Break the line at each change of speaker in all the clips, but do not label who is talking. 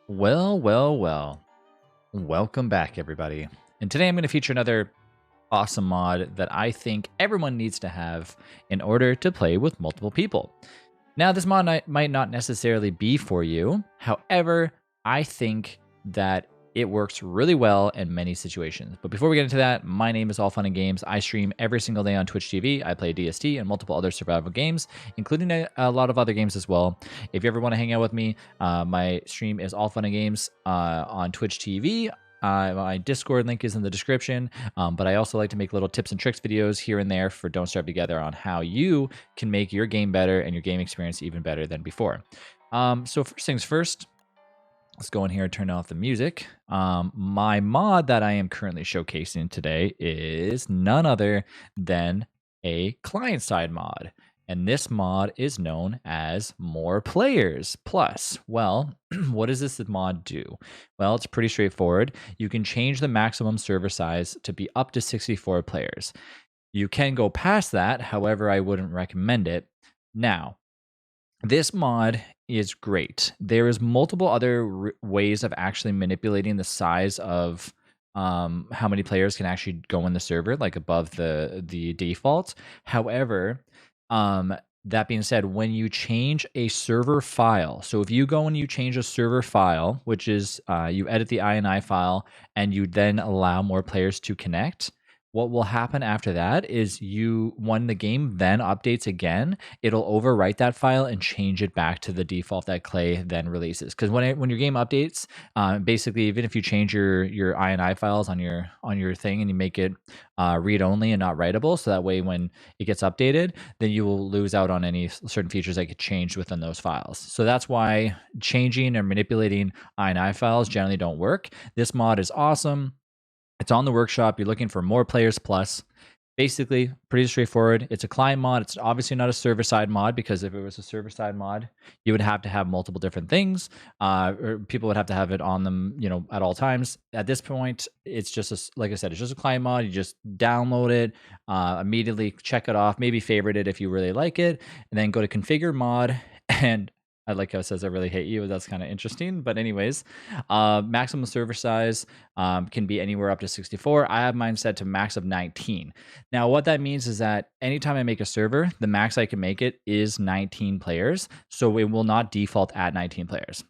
Well. Welcome back, everybody. And today I'm going to feature another awesome mod that I think everyone needs to have in order to play with multiple people. Now, this mod might not necessarily be for you. However, I think that it works really well in many situations. But before we get into that, my name is All Fun and Games. I stream every single day on Twitch TV. I play DST and multiple other survival games, including a lot of other games as well. If you ever want to hang out with me, my stream is All Fun and Games on Twitch TV. My Discord link is in the description, but I also like to make little tips and tricks videos here and there for Don't Starve Together on how you can make your game better and your game experience even better than before. So first things first, let's go in here and turn off the music. My mod that I am currently showcasing today is none other than a client-side mod. And this mod is known as More Players Plus. Well, what does this mod do? Well, it's pretty straightforward. You can change the maximum server size to be up to 64 players. You can go past that, however, I wouldn't recommend it. Now, this mod is great. There is multiple other ways of actually manipulating the size of how many players can actually go in the server, like above the default. However, that being said, when you change a server file, so if you go and you change a server file, which is you edit the INI file and you then allow more players to connect, what will happen after that is when the game then updates again, it'll overwrite that file and change it back to the default that Clay then releases. Because when your game updates, basically, even if you change your INI files on your thing and you make it read only and not writable, so that way when it gets updated, then you will lose out on any certain features that get changed within those files. So that's why changing or manipulating INI files generally don't work. This mod is awesome. It's on the workshop. You're looking for More Players Plus. Basically, pretty straightforward. It's a client mod. It's obviously not a server-side mod, because if it was a server-side mod, you would have to have multiple different things, or people would have to have it on them, at all times. At this point, it's just like I said, it's just a client mod. You just download it, immediately check it off, maybe favorite it if you really like it, and then go to configure mod. And I like how it says I really hate you. That's kind of interesting. But anyways, maximum server size can be anywhere up to 64. I have mine set to max of 19. Now, what that means is that anytime I make a server, the max I can make it is 19 players. So it will not default at 19 players.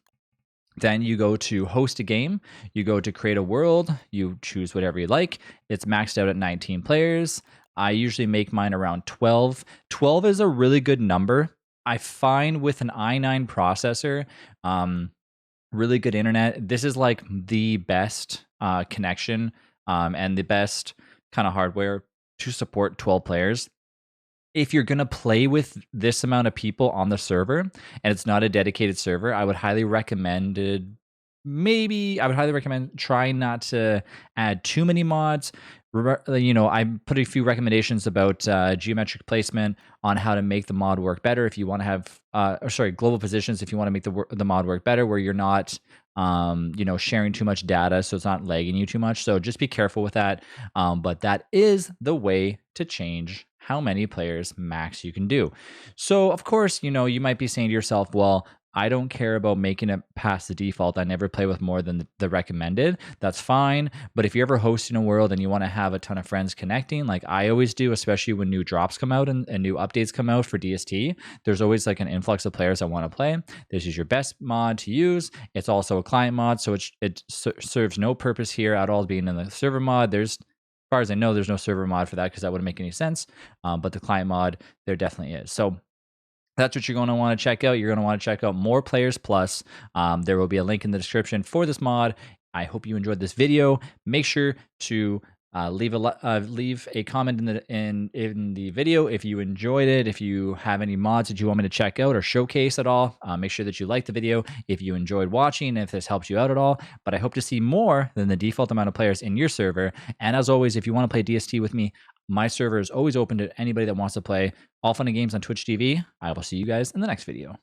Then you go to host a game, you go to create a world, you choose whatever you like. It's maxed out at 19 players. I usually make mine around 12. 12 is a really good number. I find with an i9 processor, really good internet, this is like the best connection and the best kind of hardware to support 12 players. If you're going to play with this amount of people on the server and it's not a dedicated server, I would highly recommend trying not to add too many mods. I put a few recommendations about geometric placement on how to make the mod work better. If you want to have, global positions, if you want to make the mod work better, where you're not, sharing too much data, so it's not lagging you too much. So just be careful with that. But that is the way to change how many players max you can do. So of course, you might be saying to yourself, well, I don't care about making it past the default. I never play with more than the recommended. That's fine. But if you're ever hosting a world and you want to have a ton of friends connecting, like I always do, especially when new drops come out and new updates come out for DST, there's always like an influx of players that want to play. This is your best mod to use. It's also a client mod, so it serves no purpose here at all being in the server mod. As far as I know, there's no server mod for that because that wouldn't make any sense. But the client mod, there definitely is. So that's what you're going to want to check out. You're going to want to check out More Players Plus. There will be a link in the description for this mod. I hope you enjoyed this video. Make sure to leave a comment in the video if you enjoyed it. If you have any mods that you want me to check out or showcase at all, make sure that you like the video if you enjoyed watching, if this helps you out at all. But I hope to see more than the default amount of players in your server. And as always, if you want to play DST with me, my server is always open to anybody that wants to play. All Fun and Games on Twitch TV. I will see you guys in the next video.